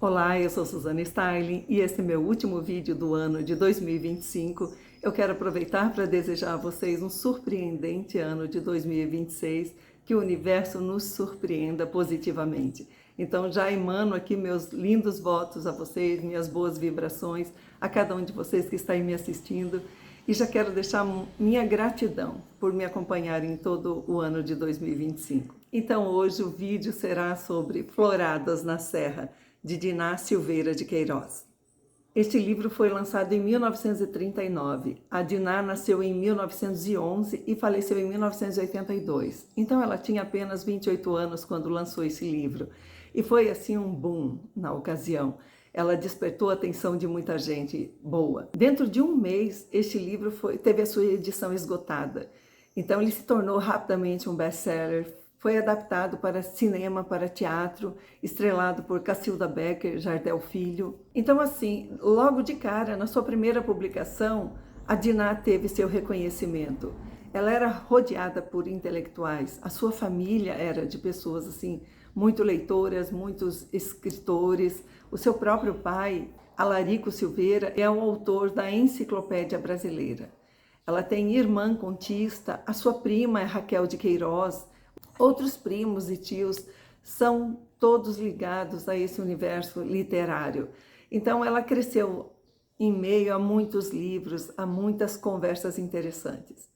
Olá, eu sou Suzana Starling e esse é meu último vídeo do ano de 2025. Eu quero aproveitar para desejar a vocês um surpreendente ano de 2026, que o universo nos surpreenda positivamente. Então já emano aqui meus lindos votos a vocês, minhas boas vibrações, a cada um de vocês que está aí me assistindo. E já quero deixar minha gratidão por me acompanhar em todo o ano de 2025. Então hoje o vídeo será sobre Floradas na Serra, de Diná Silveira de Queiroz. Este livro foi lançado em 1939. A Diná nasceu em 1911 e faleceu em 1982. Então ela tinha apenas 28 anos quando lançou esse livro. E foi assim um boom na ocasião. Ela despertou a atenção de muita gente boa. Dentro de um mês, este livro teve a sua edição esgotada. Então ele se tornou rapidamente um best-seller. Foi adaptado para cinema, para teatro, estrelado por Cacilda Becker, Jardel Filho. Então, assim, logo de cara, na sua primeira publicação, a Diná teve seu reconhecimento. Ela era rodeada por intelectuais. A sua família era de pessoas, assim, muito leitoras, muitos escritores. O seu próprio pai, Alarico Silveira, é o autor da Enciclopédia Brasileira. Ela tem irmã contista, a sua prima é Raquel de Queiroz. Outros primos e tios são todos ligados a esse universo literário. Então ela cresceu em meio a muitos livros, a muitas conversas interessantes.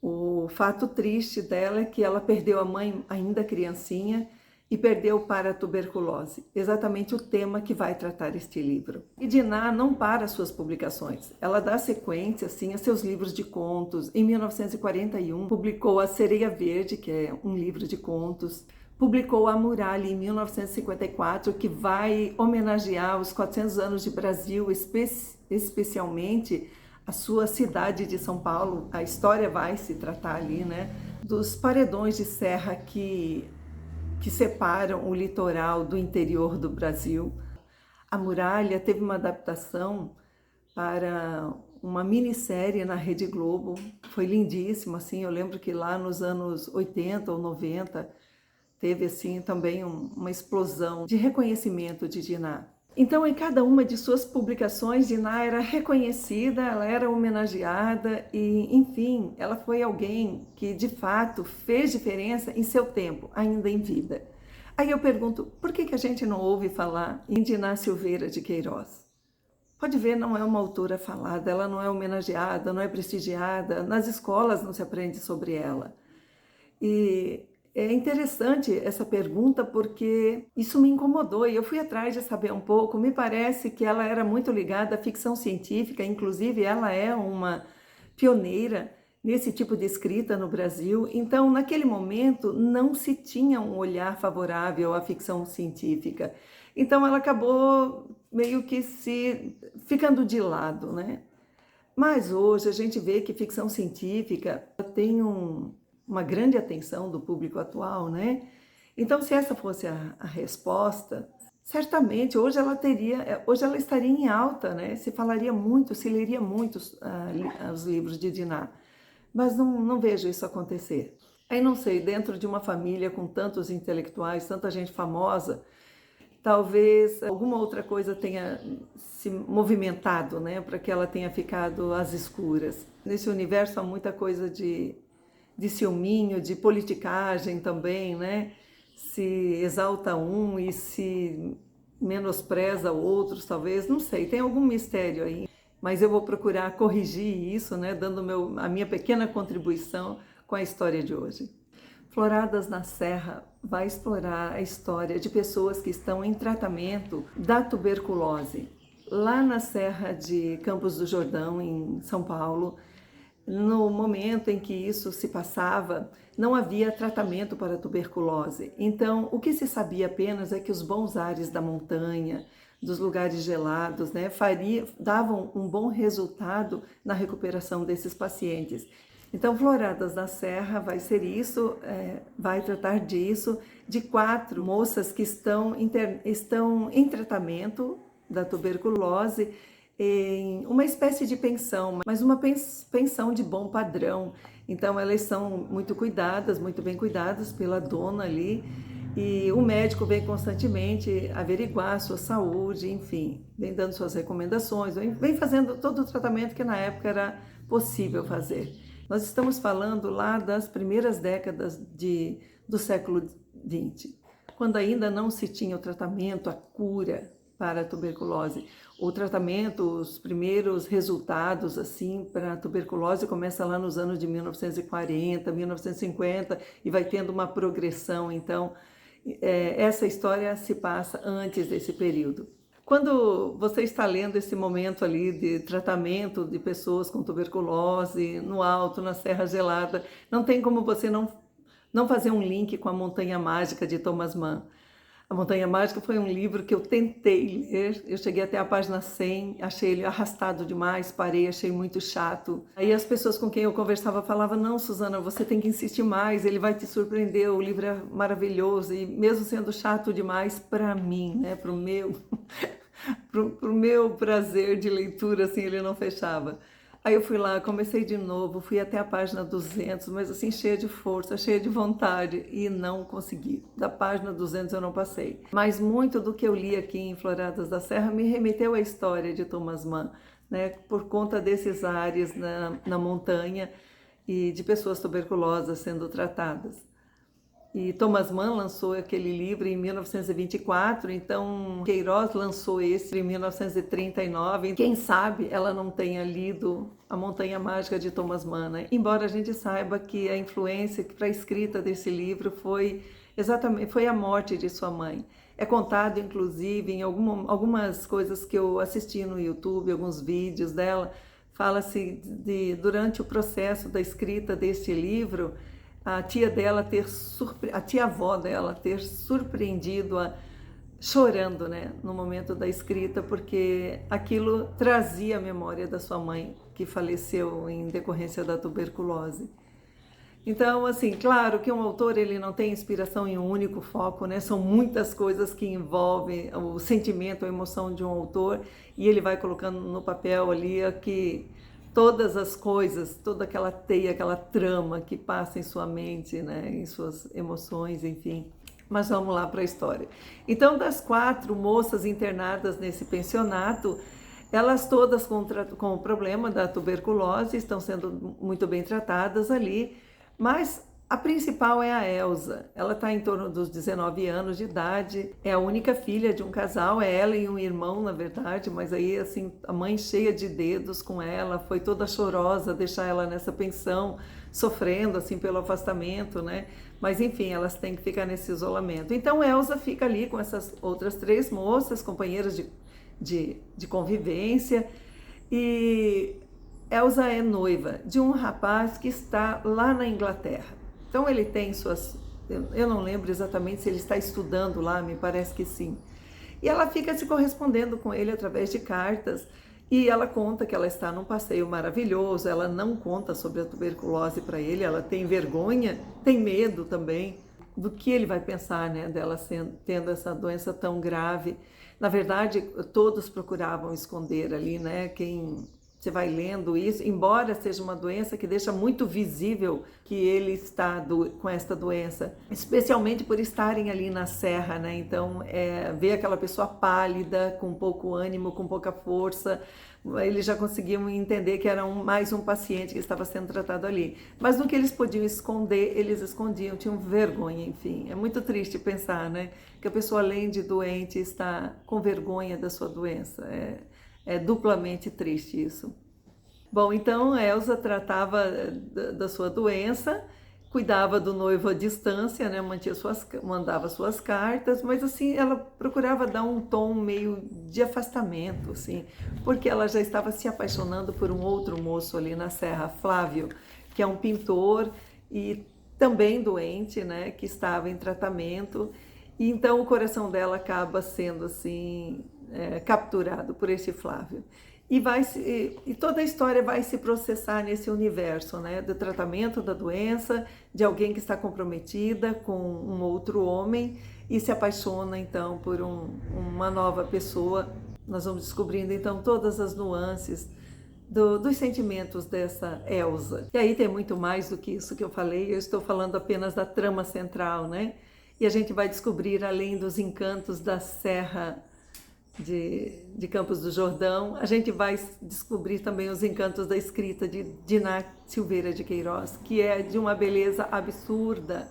O fato triste dela é que ela perdeu a mãe ainda criancinha e perdeu para a tuberculose, exatamente o tema que vai tratar este livro. E Diná não para suas publicações, ela dá sequência assim, a seus livros de contos. Em 1941, publicou A Sereia Verde, que é um livro de contos. Publicou A Muralha em 1954, que vai homenagear os 400 anos de Brasil, especialmente a sua cidade de São Paulo. A história vai se tratar ali, né, dos paredões de serra que separam o litoral do interior do Brasil. A Muralha teve uma adaptação para uma minissérie na Rede Globo. Foi lindíssimo, assim. Eu lembro que lá nos anos 80 ou 90 teve assim também uma explosão de reconhecimento de Diná. Então, em cada uma de suas publicações, Diná era reconhecida, ela era homenageada e, enfim, ela foi alguém que, de fato, fez diferença em seu tempo, ainda em vida. Aí eu pergunto, por que a gente não ouve falar em Diná Silveira de Queiroz? Pode ver, não é uma autora falada, ela não é homenageada, não é prestigiada, nas escolas não se aprende sobre ela. E é interessante essa pergunta porque isso me incomodou e eu fui atrás de saber um pouco. Me parece que ela era muito ligada à ficção científica, inclusive ela é uma pioneira nesse tipo de escrita no Brasil. Então, naquele momento, não se tinha um olhar favorável à ficção científica. Então, ela acabou meio que ficando de lado, né? Mas hoje a gente vê que ficção científica tem uma grande atenção do público atual, né? Então, se essa fosse a resposta, certamente hoje ela estaria em alta, né? Se falaria muito, se leria muito os livros de Diná. Mas não vejo isso acontecer. Aí não sei, dentro de uma família com tantos intelectuais, tanta gente famosa, talvez alguma outra coisa tenha se movimentado, né? Para que ela tenha ficado às escuras. Nesse universo há muita coisa de ciúminho, de politicagem também, né? Se exalta um e se menospreza outros, talvez, não sei, tem algum mistério aí. Mas eu vou procurar corrigir isso, né? Dando a minha pequena contribuição com a história de hoje. Floradas na Serra vai explorar a história de pessoas que estão em tratamento da tuberculose. Lá na Serra de Campos do Jordão, em São Paulo, no momento em que isso se passava, não havia tratamento para a tuberculose. Então, o que se sabia apenas é que os bons ares da montanha, dos lugares gelados, né, davam um bom resultado na recuperação desses pacientes. Então, Floradas na Serra vai ser isso, vai tratar disso, de 4 moças que estão em tratamento da tuberculose, em uma espécie de pensão, mas uma pensão de bom padrão. Então elas são muito cuidadas, muito bem cuidadas pela dona ali, E o médico vem constantemente averiguar a sua saúde, enfim, vem dando suas recomendações, vem fazendo todo o tratamento que na época era possível fazer. Nós estamos falando lá das primeiras décadas do século XX, quando ainda não se tinha o tratamento, a cura para a tuberculose. O tratamento, os primeiros resultados assim para a tuberculose começa lá nos anos de 1940, 1950 e vai tendo uma progressão. Então, essa história se passa antes desse período. Quando você está lendo esse momento ali de tratamento de pessoas com tuberculose no alto, na Serra Gelada, não tem como você não fazer um link com a Montanha Mágica de Thomas Mann. A Montanha Mágica foi um livro que eu tentei ler, eu cheguei até a página 100, achei ele arrastado demais, parei, achei muito chato. Aí as pessoas com quem eu conversava falavam, não, Suzana, você tem que insistir mais, ele vai te surpreender, o livro é maravilhoso, e mesmo sendo chato demais para mim, né, pro meu prazer de leitura, assim, ele não fechava. Aí eu fui lá, comecei de novo, fui até a página 200, mas assim, cheia de força, cheia de vontade, e não consegui. Da página 200 eu não passei. Mas muito do que eu li aqui em Floradas da Serra me remeteu à história de Thomas Mann, né? Por conta desses ares na montanha e de pessoas tuberculosas sendo tratadas. E Thomas Mann lançou aquele livro em 1924, então Queiroz lançou esse em 1939. Quem sabe ela não tenha lido A Montanha Mágica de Thomas Mann, né? Embora a gente saiba que a influência para a escrita desse livro foi a morte de sua mãe. É contado, inclusive, em algumas coisas que eu assisti no YouTube, alguns vídeos dela, fala-se durante o processo da escrita deste livro, a tia-avó dela ter surpreendido chorando, né, no momento da escrita, porque aquilo trazia a memória da sua mãe, que faleceu em decorrência da tuberculose. Então, assim, claro que um autor ele não tem inspiração em um único foco, né? São muitas coisas que envolvem o sentimento, a emoção de um autor, e ele vai colocando no papel ali que todas as coisas, toda aquela teia, aquela trama que passa em sua mente, né, em suas emoções, enfim. Mas vamos lá para a história. Então, das 4 moças internadas nesse pensionato, elas todas com o problema da tuberculose estão sendo muito bem tratadas ali, mas a principal é a Elsa. Ela está em torno dos 19 anos de idade, é a única filha de um casal, é ela e um irmão, na verdade, mas aí, assim, a mãe cheia de dedos com ela, foi toda chorosa deixar ela nessa pensão, sofrendo, assim, pelo afastamento, né? Mas, enfim, elas têm que ficar nesse isolamento. Então, Elsa fica ali com essas outras 3 moças, companheiras de convivência, e Elsa é noiva de um rapaz que está lá na Inglaterra. Então ele tem eu não lembro exatamente se ele está estudando lá, me parece que sim. E ela fica se correspondendo com ele através de cartas, e ela conta que ela está num passeio maravilhoso, ela não conta sobre a tuberculose para ele, ela tem vergonha, tem medo também do que ele vai pensar, né, dela tendo essa doença tão grave. Na verdade, todos procuravam esconder ali, né, você vai lendo isso, embora seja uma doença que deixa muito visível que ele está com esta doença, especialmente por estarem ali na serra, né? Então, ver aquela pessoa pálida, com pouco ânimo, com pouca força, eles já conseguiam entender que era mais um paciente que estava sendo tratado ali. Mas no que eles podiam esconder, eles escondiam, tinham vergonha, enfim. É muito triste pensar, né? Que a pessoa, além de doente, está com vergonha da sua doença. É duplamente triste isso. Bom, então a Elsa tratava da sua doença, cuidava do noivo à distância, né? Mandava suas cartas, mas assim, ela procurava dar um tom meio de afastamento, assim, porque ela já estava se apaixonando por um outro moço ali na Serra, Flávio, que é um pintor e também doente, né? Que estava em tratamento, e então o coração dela acaba sendo assim, capturado por esse Flávio. E toda a história vai se processar nesse universo, né, do tratamento da doença, de alguém que está comprometida com um outro homem e se apaixona então por uma nova pessoa. Nós vamos descobrindo então todas as nuances dos sentimentos dessa Elsa. E aí tem muito mais do que isso que eu falei, eu estou falando apenas da trama central, né? e a gente vai descobrir, além dos encantos da Serra de Campos do Jordão, a gente vai descobrir também os encantos da escrita de Diná Silveira de Queiroz, que é de uma beleza absurda,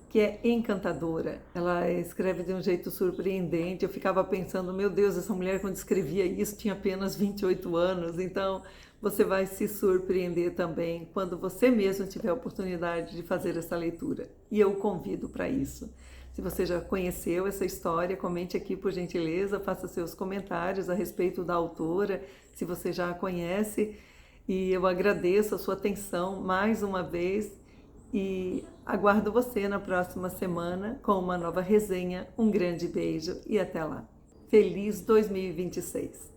que é encantadora. Ela escreve de um jeito surpreendente. Eu ficava pensando, meu Deus, essa mulher quando escrevia isso tinha apenas 28 anos, então você vai se surpreender também quando você mesmo tiver a oportunidade de fazer essa leitura. E eu o convido para isso. Se você já conheceu essa história, comente aqui por gentileza, faça seus comentários a respeito da autora, se você já a conhece. E eu agradeço a sua atenção mais uma vez e aguardo você na próxima semana com uma nova resenha. Um grande beijo e até lá. Feliz 2026!